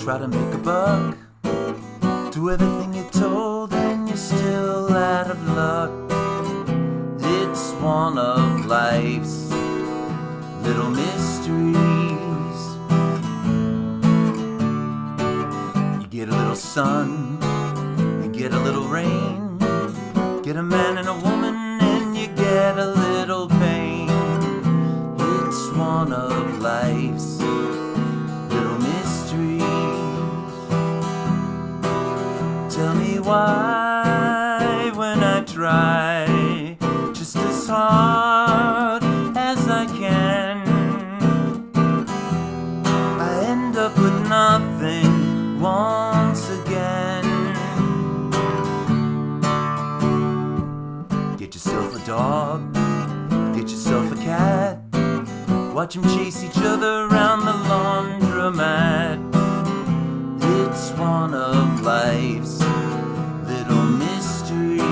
try to make a buck. Do everything you're told and you're still out of luck. It's one of life's little mysteries. You get a little sun, you get a little rain, get a man and a woman and you get a little pain. It's one of life's little mysteries. Tell me why when I try just as hard as I can, I end up with nothing once again. Get yourself a dog, get yourself a cat, watch them chase each other around the laundromat. It's one of life's little mysteries.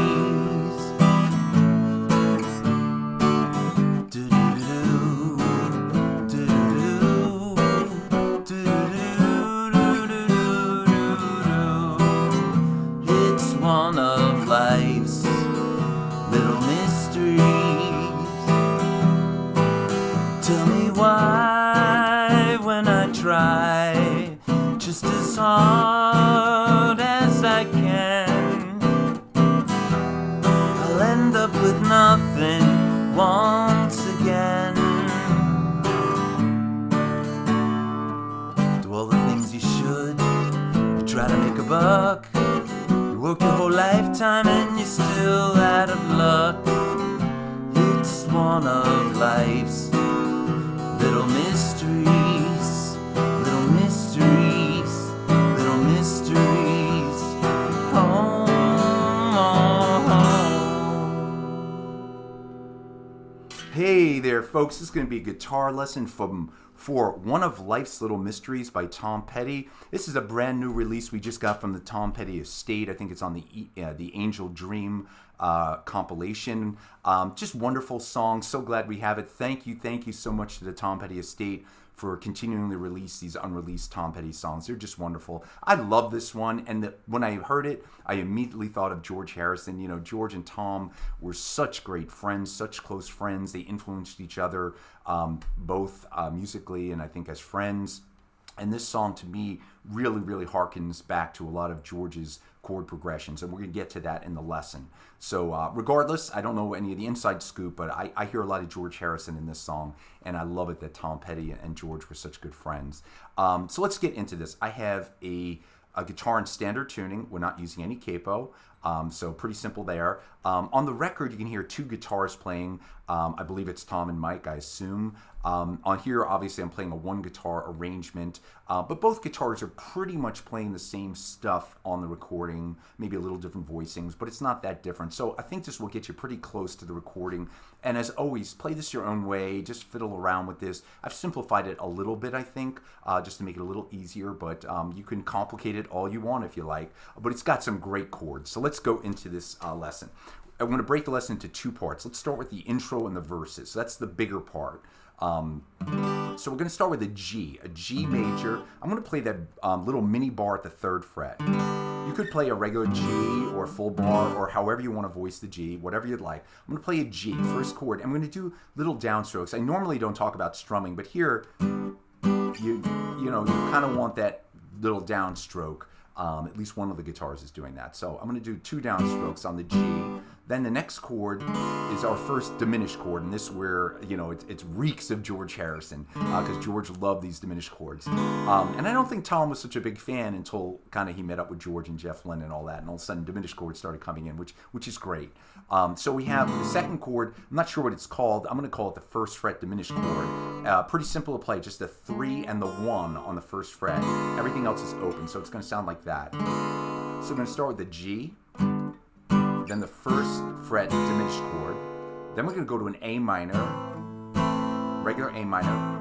Do-do-do, do-do-do, do-do-do-do-do-do-do. It's one of life's little mysteries. Tell me why when I try just as hard as I can, I'll end up with nothing once again. Do all the things you should, you try to make a buck, you work your whole lifetime and you're still out of luck. It's one of life's little mysteries, little mysteries, little mysteries. Oh, Hey there, folks. This is going to be a guitar lesson for One of Life's Little Mysteries by Tom Petty. This is a brand new release we just got from the Tom Petty estate. I think it's on the Angel Dream compilation. Just wonderful song. So glad we have it. Thank you so much to the Tom Petty estate for continuing to release these unreleased Tom Petty songs. They're just wonderful. I love this one, and when I heard it, I immediately thought of George Harrison. You know, George and Tom were such great friends, such close friends. They influenced each other both musically and I think as friends. And this song, to me, really harkens back to a lot of George's chord progressions, and we're going to get to that in the lesson. So regardless, I don't know any of the inside scoop, but I hear a lot of George Harrison in this song, and I love it that Tom Petty and George were such good friends. So let's get into this. I have a guitar in standard tuning. We're not using any capo, so pretty simple there. On the record, you can hear two guitars playing. I believe it's Tom and Mike, I assume. On here, obviously, I'm playing a one guitar arrangement, but both guitars are pretty much playing the same stuff on the recording, maybe a little different voicings, but it's not that different. So I think this will get you pretty close to the recording. And as always, play this your own way, just fiddle around with this. I've simplified it a little bit, I think, just to make it a little easier, but you can complicate it all you want if you like, but it's got some great chords. So let's go into this lesson. I'm going to break the lesson into two parts. Let's start with the intro and the verses. So that's the bigger part. So we're going to start with a G major. I'm going to play that little mini bar at the 3rd fret. You could play a regular G or a full bar or however you want to voice the G, whatever you'd like. I'm going to play a G, first chord. I'm going to do little downstrokes. I normally don't talk about strumming, but here, you kind of want that little downstroke. At least one of the guitars is doing that. So I'm going to do 2 downstrokes on the G. Then the next chord is our first diminished chord, and this is where, it reeks of George Harrison, because George loved these diminished chords. And I don't think Tom was such a big fan until kind of he met up with George and Jeff Lynne and all that, and all of a sudden diminished chords started coming in, which is great. So we have the second chord. I'm not sure what it's called. I'm going to call it the 1st fret diminished chord. Pretty simple to play, just the 3 and the 1 on the 1st fret. Everything else is open, so it's going to sound like that. So we're going to start with the G, then the 1st fret diminished chord. Then we're going to go to an A minor, regular A minor.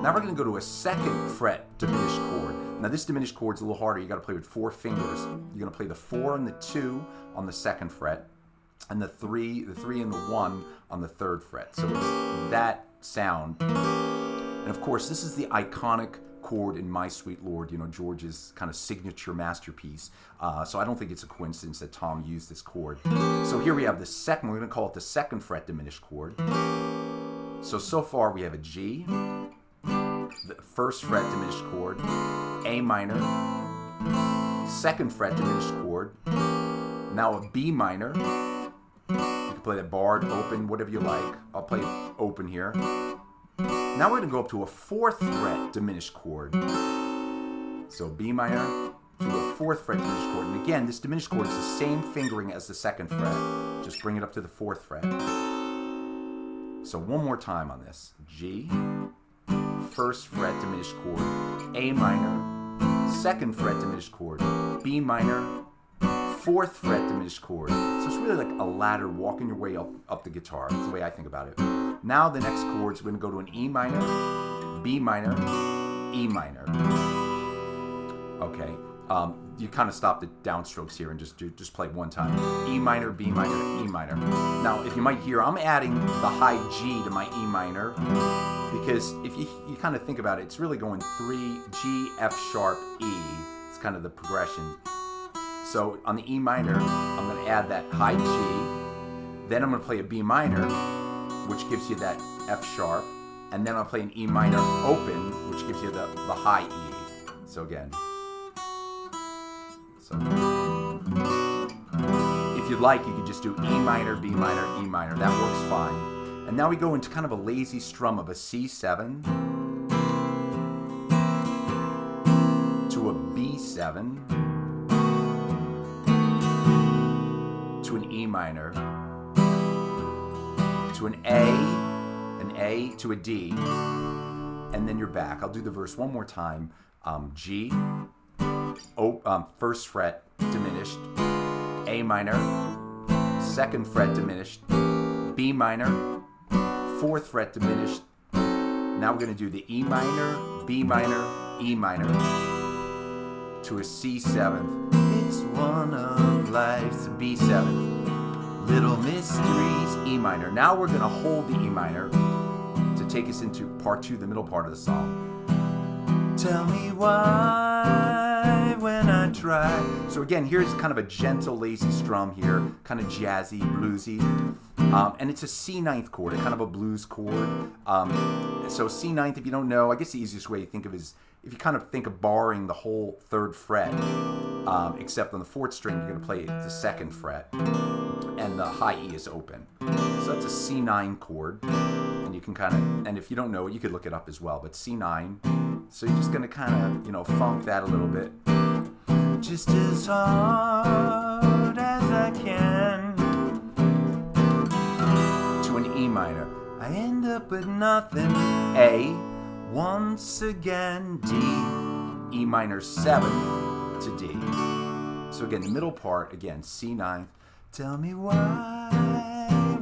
Now we're going to go to a 2nd fret diminished chord. Now this diminished chord's a little harder. You got to play with 4 fingers. You're going to play the 4 and the 2 on the 2nd fret, and the 3 and the 1 on the 3rd fret. So it's that sound. And of course, this is the iconic chord in My Sweet Lord, George's kind of signature masterpiece. So I don't think it's a coincidence that Tom used this chord. So here we have the second, we're going to call it the second fret diminished chord. So far we have a G, the first fret diminished chord, A minor, second fret diminished chord, now a B minor. You can play that barred, open, whatever you like. I'll play open here. Now we're going to go up to a fourth fret diminished chord. So B minor to a fourth fret diminished chord. And again, this diminished chord is the same fingering as the second fret. Just bring it up to the fourth fret. So one more time on this. G, first fret diminished chord, A minor, second fret diminished chord, B minor, fourth fret diminished chord. So it's really like a ladder walking your way up the guitar. That's the way I think about it. Now the next chords, we're going to go to an E minor, B minor, E minor. Okay. You kind of stop the downstrokes here and just play one time. E minor, B minor, E minor. Now, if you might hear, I'm adding the high G to my E minor because if you kind of think about it, it's really going 3, G, F sharp, E. It's kind of the progression. So on the E minor, I'm going to add that high G. Then I'm going to play a B minor, which gives you that F sharp. And then I'll play an E minor open, which gives you the high E. So again. So if you'd like, you could just do E minor, B minor, E minor. That works fine. And now we go into kind of a lazy strum of a C7 to a B7 to an E minor to an A to a D, and then you're back. I'll do the verse one more time. G, first fret diminished, A minor, second fret diminished, B minor, fourth fret diminished. Now we're going to do the E minor, B minor, E minor to a C7. It's one of life's B7. Little mysteries, E minor. Now we're going to hold the E minor to take us into part 2, the middle part of the song. Tell me why when I try. So again, here's kind of a gentle, lazy strum here, kind of jazzy, bluesy. And it's a C9 chord, a kind of a blues chord. So C9, if you don't know, I guess the easiest way to think of it is if you kind of think of barring the whole 3rd fret, except on the 4th string, you're going to play the 2nd fret, and the high E is open. So that's a C9 chord, and you can kind of, and if you don't know it, you could look it up as well, but C9. So you're just going to kind of, funk that a little bit. Just as hard as I can to an E minor. I end up with nothing. A, once again, D, E minor 7th to D. So again, the middle part, again, C9. Tell me why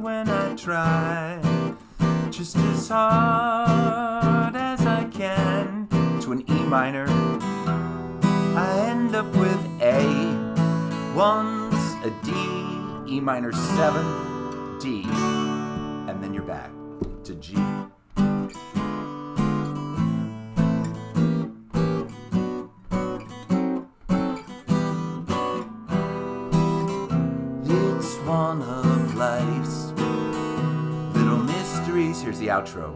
when I try, just as hard as I can, to an E minor. I end up with A, once a D, E minor 7th, D, and then you're back to G. It's one of life's little mysteries. Here's the outro.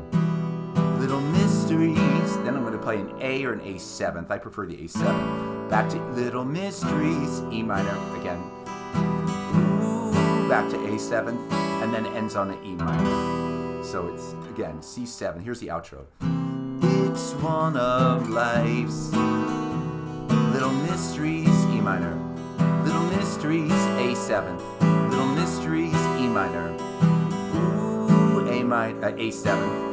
Little mysteries. Then I'm going to play an A or an A7th. I prefer the A7. Back to little mysteries, E minor again. Ooh, back to A7th, and then it ends on an E minor. So it's again C7. Here's the outro. It's one of life's little mysteries, E minor. Little mysteries, A7th. Little mysteries, E minor. Ooh, A minor, A7th.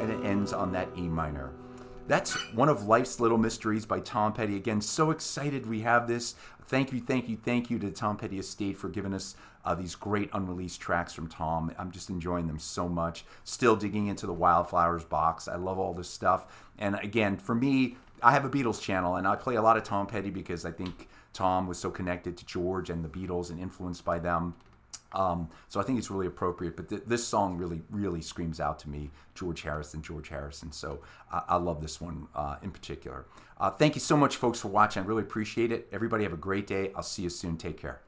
And it ends on that E minor. That's one of Life's Little Mysteries by Tom Petty. Again, so excited we have this. Thank you to the Tom Petty Estate for giving us these great unreleased tracks from Tom. I'm just enjoying them so much. Still digging into the Wildflowers box. I love all this stuff. And again, for me, I have a Beatles channel, and I play a lot of Tom Petty because I think Tom was so connected to George and the Beatles and influenced by them. So I think it's really appropriate. But this song really, really screams out to me, George Harrison, George Harrison. So I love this one in particular. Thank you so much, folks, for watching. I really appreciate it. Everybody have a great day. I'll see you soon. Take care.